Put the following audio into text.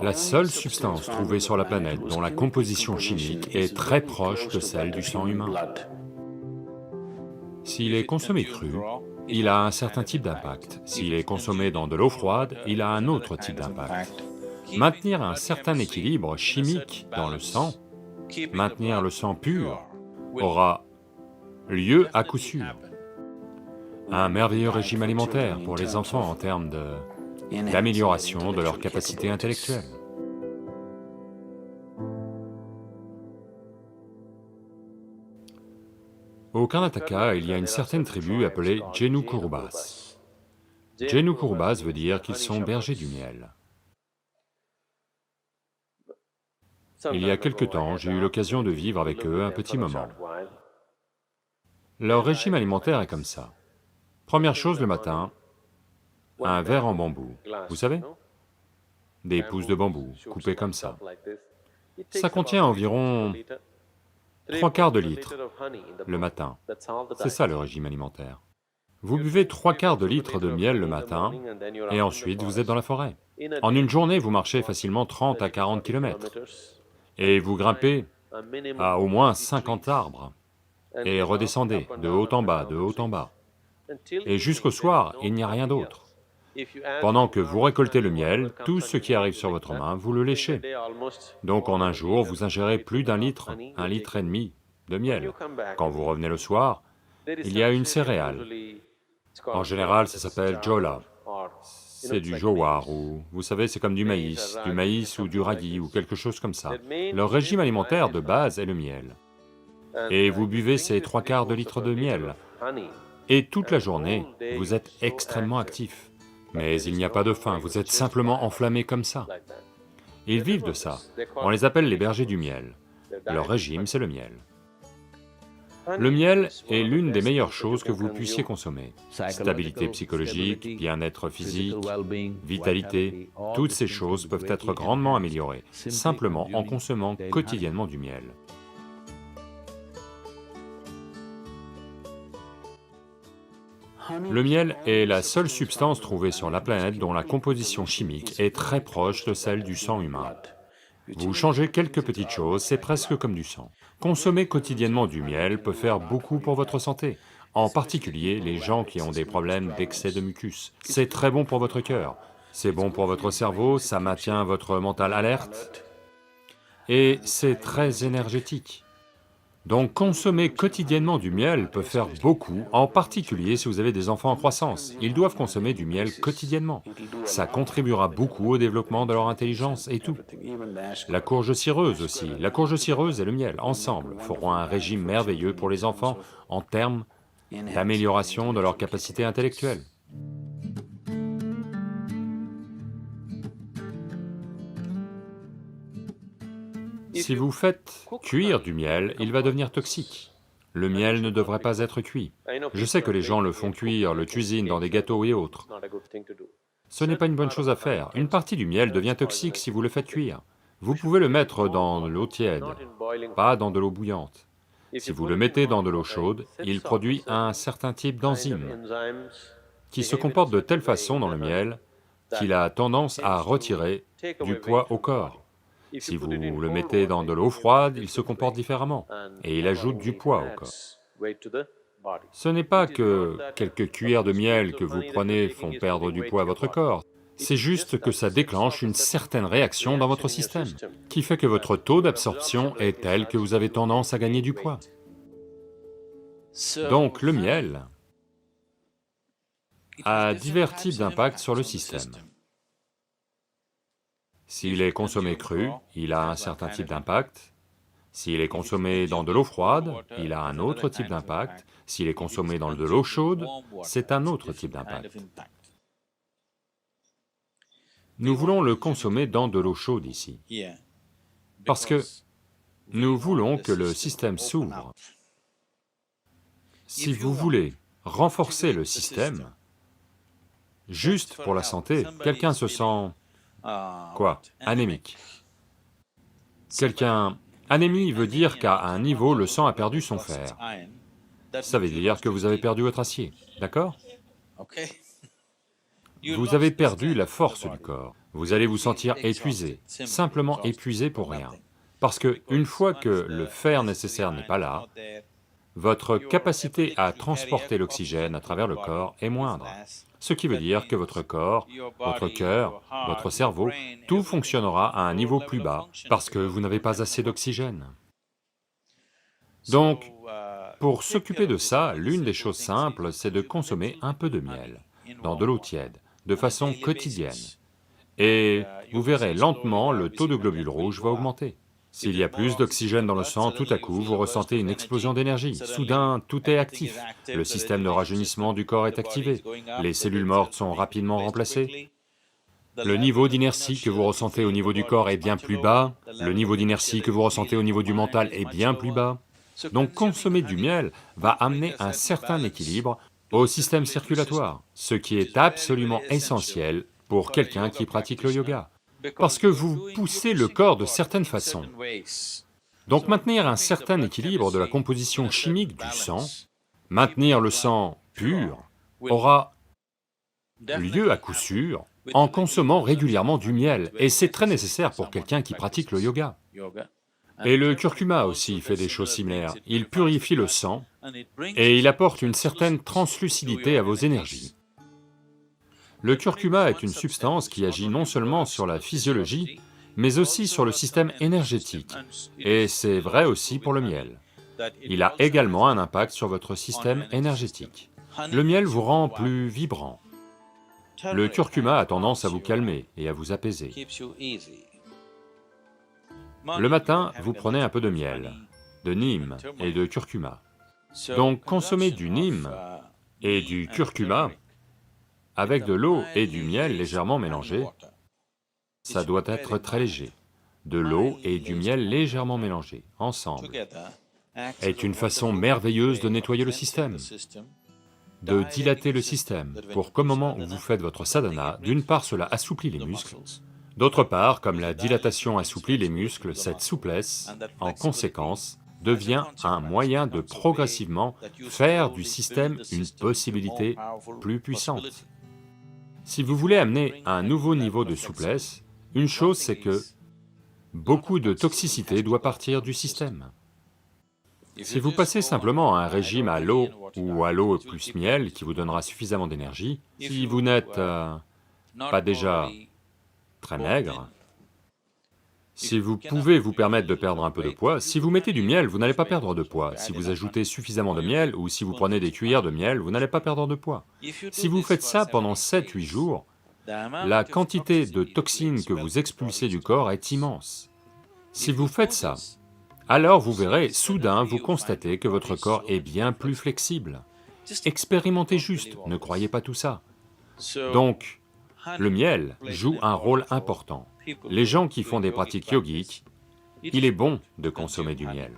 La seule substance trouvée sur la planète dont la composition chimique est très proche de celle du sang humain. S'il est consommé cru, il a un certain type d'impact. S'il est consommé dans de l'eau froide, il a un autre type d'impact. Maintenir un certain équilibre chimique dans le sang, maintenir le sang pur, aura lieu à coup sûr. Un merveilleux régime alimentaire pour les enfants en termes d'amélioration de leur capacité intellectuelle. Au Karnataka, il y a une certaine tribu appelée Jenu Kurubas. Jenu Kurubas veut dire qu'ils sont bergers du miel. Il y a quelque temps, j'ai eu l'occasion de vivre avec eux un petit moment. Leur régime alimentaire est comme ça. Première chose le matin, un verre en bambou, vous savez? Des pousses de bambou, coupées comme ça. Ça contient environ 3/4 de litre le matin. C'est ça le régime alimentaire. Vous buvez 3/4 de litre de miel le matin, et ensuite vous êtes dans la forêt. En une journée, vous marchez facilement 30 à 40 kilomètres, et vous grimpez à au moins 50 arbres, et redescendez de haut en bas, de haut en bas. Et jusqu'au soir, il n'y a rien d'autre. Pendant que vous récoltez le miel, tout ce qui arrive sur votre main, vous le léchez. Donc en un jour, vous ingérez plus d'1 litre, 1,5 litre de miel. Quand vous revenez le soir, il y a une céréale. En général, ça s'appelle jola. C'est du jowar, ou vous savez, c'est comme du maïs ou du radis ou quelque chose comme ça. Leur régime alimentaire de base est le miel. Et vous buvez ces 3/4 de litre de miel. Et toute la journée, vous êtes extrêmement actif. Mais il n'y a pas de faim, vous êtes simplement enflammé comme ça. Ils vivent de ça. On les appelle les bergers du miel. Leur régime, c'est le miel. Le miel est l'une des meilleures choses que vous puissiez consommer. Stabilité psychologique, bien-être physique, vitalité, toutes ces choses peuvent être grandement améliorées, simplement en consommant quotidiennement du miel. Le miel est la seule substance trouvée sur la planète dont la composition chimique est très proche de celle du sang humain. Vous changez quelques petites choses, c'est presque comme du sang. Consommer quotidiennement du miel peut faire beaucoup pour votre santé, en particulier les gens qui ont des problèmes d'excès de mucus. C'est très bon pour votre cœur, c'est bon pour votre cerveau, ça maintient votre mental alerte, et c'est très énergétique. Donc consommer quotidiennement du miel peut faire beaucoup, en particulier si vous avez des enfants en croissance. Ils doivent consommer du miel quotidiennement. Ça contribuera beaucoup au développement de leur intelligence et tout. La courge cireuse aussi, la courge cireuse et le miel, ensemble, feront un régime merveilleux pour les enfants en termes d'amélioration de leur capacité intellectuelle. Si vous faites cuire du miel, il va devenir toxique. Le miel ne devrait pas être cuit. Je sais que les gens le font cuire, le cuisinent dans des gâteaux et autres. Ce n'est pas une bonne chose à faire. Une partie du miel devient toxique si vous le faites cuire. Vous pouvez le mettre dans l'eau tiède, pas dans de l'eau bouillante. Si vous le mettez dans de l'eau chaude, il produit un certain type d'enzyme qui se comporte de telle façon dans le miel qu'il a tendance à retirer du poids au corps. Si vous le mettez dans de l'eau froide, il se comporte différemment, et il ajoute du poids au corps. Ce n'est pas que quelques cuillères de miel que vous prenez font perdre du poids à votre corps, c'est juste que ça déclenche une certaine réaction dans votre système, qui fait que votre taux d'absorption est tel que vous avez tendance à gagner du poids. Donc le miel a divers types d'impacts sur le système. S'il est consommé cru, il a un certain type d'impact. S'il est consommé dans de l'eau froide, il a un autre type d'impact. S'il est consommé dans de l'eau chaude, c'est un autre type d'impact. Nous voulons le consommer dans de l'eau chaude ici, parce que nous voulons que le système s'ouvre. Si vous voulez renforcer le système, juste pour la santé, quelqu'un se sent... quoi? Anémique. Anémie veut dire qu'à un niveau, le sang a perdu son fer. Ça veut dire que vous avez perdu votre acier, d'accord? Vous avez perdu la force du corps. vous allez vous sentir épuisé, simplement épuisé pour rien. Parce que une fois que le fer nécessaire n'est pas là, votre capacité à transporter l'oxygène à travers le corps est moindre. Ce qui veut dire que votre corps, votre cœur, votre cerveau, tout fonctionnera à un niveau plus bas parce que vous n'avez pas assez d'oxygène. Donc, pour s'occuper de ça, l'une des choses simples, c'est de consommer un peu de miel, dans de l'eau tiède, de façon quotidienne. Et vous verrez, lentement, le taux de globules rouges va augmenter. S'il y a plus d'oxygène dans le sang, tout à coup, vous ressentez une explosion d'énergie. Soudain, tout est actif. Le système de rajeunissement du corps est activé. Les cellules mortes sont rapidement remplacées. Le niveau d'inertie que vous ressentez au niveau du corps est bien plus bas. Le niveau d'inertie que vous ressentez au niveau du mental est bien plus bas. Donc consommer du miel va amener un certain équilibre au système circulatoire, ce qui est absolument essentiel pour quelqu'un qui pratique le yoga. Parce que vous poussez le corps de certaines façons. Donc maintenir un certain équilibre de la composition chimique du sang, maintenir le sang pur, aura lieu à coup sûr en consommant régulièrement du miel, et c'est très nécessaire pour quelqu'un qui pratique le yoga. Et le curcuma aussi fait des choses similaires, il purifie le sang et il apporte une certaine translucidité à vos énergies. Le curcuma est une substance qui agit non seulement sur la physiologie, mais aussi sur le système énergétique, et c'est vrai aussi pour le miel. Il a également un impact sur votre système énergétique. Le miel vous rend plus vibrant. Le curcuma a tendance à vous calmer et à vous apaiser. Le matin, vous prenez un peu de miel, de nîmes et de curcuma. Donc consommer du nîmes et du curcuma avec de l'eau et du miel légèrement mélangés, ça doit être très léger. De l'eau et du miel légèrement mélangés, ensemble, est une façon merveilleuse de nettoyer le système, de dilater le système, pour qu'au moment où vous faites votre sadhana, d'une part cela assouplit les muscles, d'autre part, comme la dilatation assouplit les muscles, cette souplesse, en conséquence, devient un moyen de progressivement faire du système une possibilité plus puissante. Si vous voulez amener un nouveau niveau de souplesse, une chose c'est que beaucoup de toxicité doit partir du système. Si vous passez simplement à un régime à l'eau ou à l'eau plus miel qui vous donnera suffisamment d'énergie, si vous n'êtes pas déjà très maigre, si vous pouvez vous permettre de perdre un peu de poids, si vous mettez du miel, vous n'allez pas perdre de poids. Si vous ajoutez suffisamment de miel ou si vous prenez des cuillères de miel, vous n'allez pas perdre de poids. Si vous faites ça pendant 7-8 jours, la quantité de toxines que vous expulsez du corps est immense. Si vous faites ça, alors vous verrez, soudain vous constatez que votre corps est bien plus flexible. Expérimentez juste, ne croyez pas tout ça. Donc, le miel joue un rôle important. Les gens qui font des pratiques yogiques, il est bon de consommer du miel.